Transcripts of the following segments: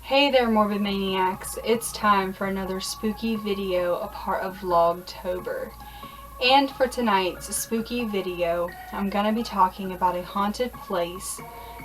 Hey there, Morbid Maniacs. It's time for another spooky video, a part of Vlogtober. And for tonight's spooky video, I'm gonna be talking about a haunted place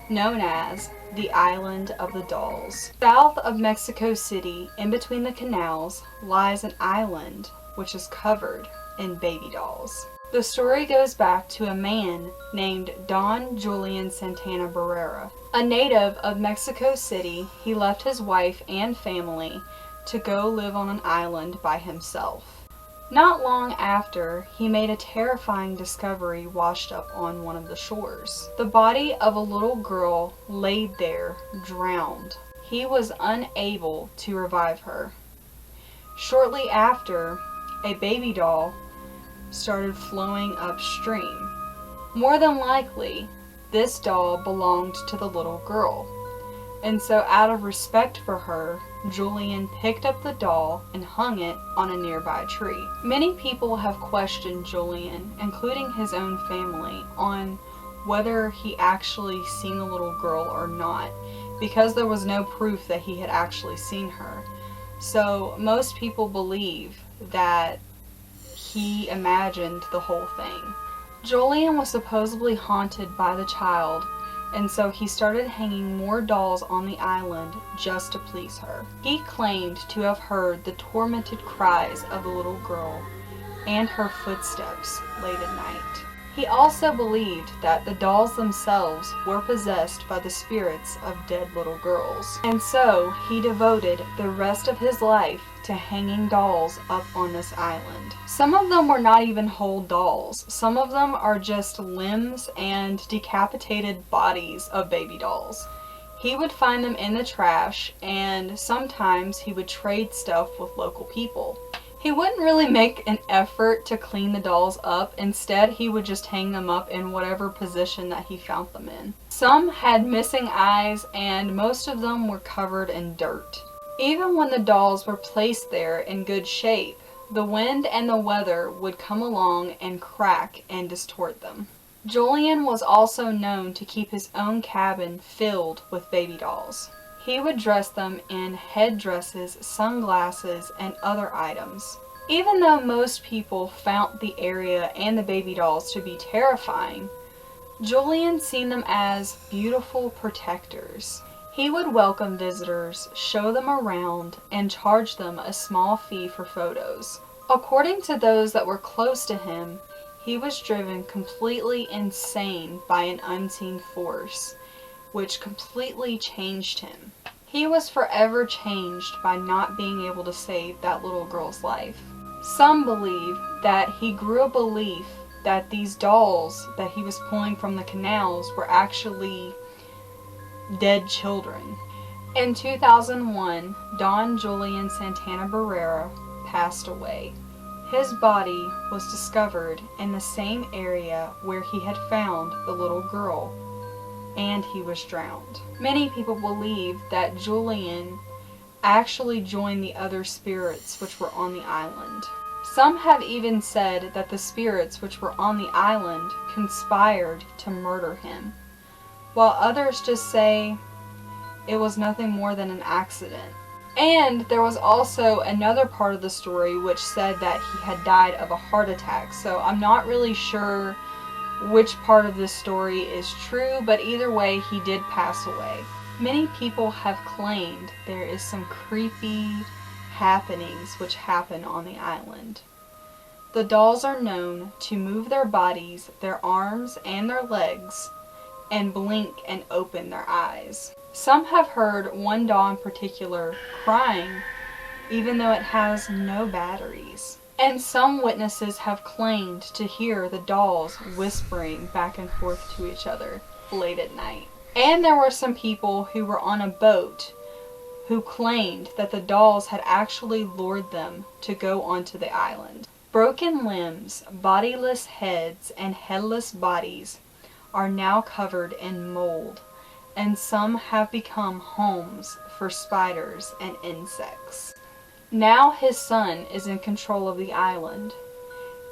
known as the Island of the Dolls. South of Mexico City, in between the canals, lies an island which is covered in baby dolls. The story goes back to a man named Don Julian Santana Barrera. A native of Mexico City, he left his wife and family to go live on an island by himself. Not long after, he made a terrifying discovery washed up on one of the shores. The body of a little girl laid there, drowned. He was unable to revive her. Shortly after, a baby doll started flowing upstream. More than likely, this doll belonged to the little girl, and so out of respect for her, Julian picked up the doll and hung it on a nearby tree. Many people have questioned Julian, including his own family, on whether he actually seen the little girl or not, because there was no proof that he had actually seen her. So most people believe that he imagined the whole thing. Julian was supposedly haunted by the child, and so he started hanging more dolls on the island just to please her. He claimed to have heard the tormented cries of the little girl and her footsteps late at night. He also believed that the dolls themselves were possessed by the spirits of dead little girls. And so he devoted the rest of his life to hanging dolls up on this island. Some of them were not even whole dolls. Some of them are just limbs and decapitated bodies of baby dolls. He would find them in the trash, and sometimes he would trade stuff with local people. He wouldn't really make an effort to clean the dolls up. Instead, he would just hang them up in whatever position that he found them in. Some had missing eyes, and most of them were covered in dirt. Even when the dolls were placed there in good shape, the wind and the weather would come along and crack and distort them. Julian was also known to keep his own cabin filled with baby dolls. He would dress them in headdresses, sunglasses, and other items. Even though most people found the area and the baby dolls to be terrifying, Julian seen them as beautiful protectors. He would welcome visitors, show them around, and charge them a small fee for photos. According to those that were close to him, he was driven completely insane by an unseen force, which completely changed him. He was forever changed by not being able to save that little girl's life. Some believe that he grew a belief that these dolls that he was pulling from the canals were actually dead children. In 2001, Don Julian Santana Barrera passed away. His body was discovered in the same area where he had found the little girl, and he was drowned. Many people believe that Julian actually joined the other spirits which were on the island. Some have even said that the spirits which were on the island conspired to murder him, while others just say it was nothing more than an accident. And there was also another part of the story which said that he had died of a heart attack, so I'm not really sure which part of this story is true, but either way, he did pass away. Many people have claimed there is some creepy happenings which happen on the island. The dolls are known to move their bodies, their arms, and their legs, and blink and open their eyes. Some have heard one doll in particular crying, even though it has no batteries. And some witnesses have claimed to hear the dolls whispering back and forth to each other late at night. And there were some people who were on a boat who claimed that the dolls had actually lured them to go onto the island. Broken limbs, bodiless heads, and headless bodies are now covered in mold, and some have become homes for spiders and insects. Now his son is in control of the island,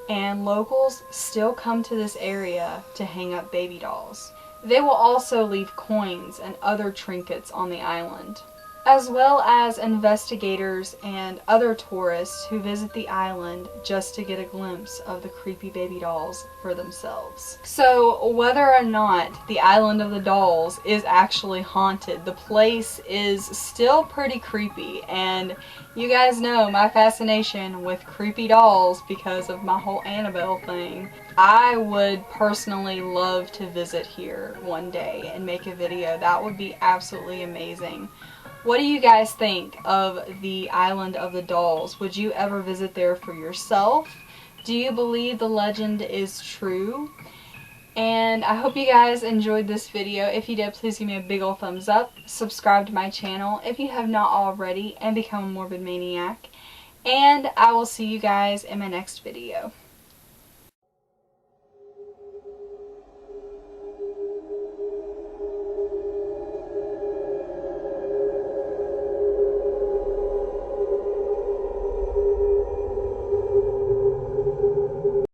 and locals still come to this area to hang up baby dolls. They will also leave coins and other trinkets on the island, as well as investigators and other tourists who visit the island just to get a glimpse of the creepy baby dolls for themselves. So whether or not the Island of the Dolls is actually haunted, the place is still pretty creepy, and you guys know my fascination with creepy dolls because of my whole Annabelle thing. I would personally love to visit here one day and make a video. That would be absolutely amazing. What do you guys think of the Island of the Dolls? Would you ever visit there for yourself? Do you believe the legend is true? And I hope you guys enjoyed this video. If you did, please give me a big ol' thumbs up. Subscribe to my channel if you have not already, and become a morbid maniac. And I will see you guys in my next video.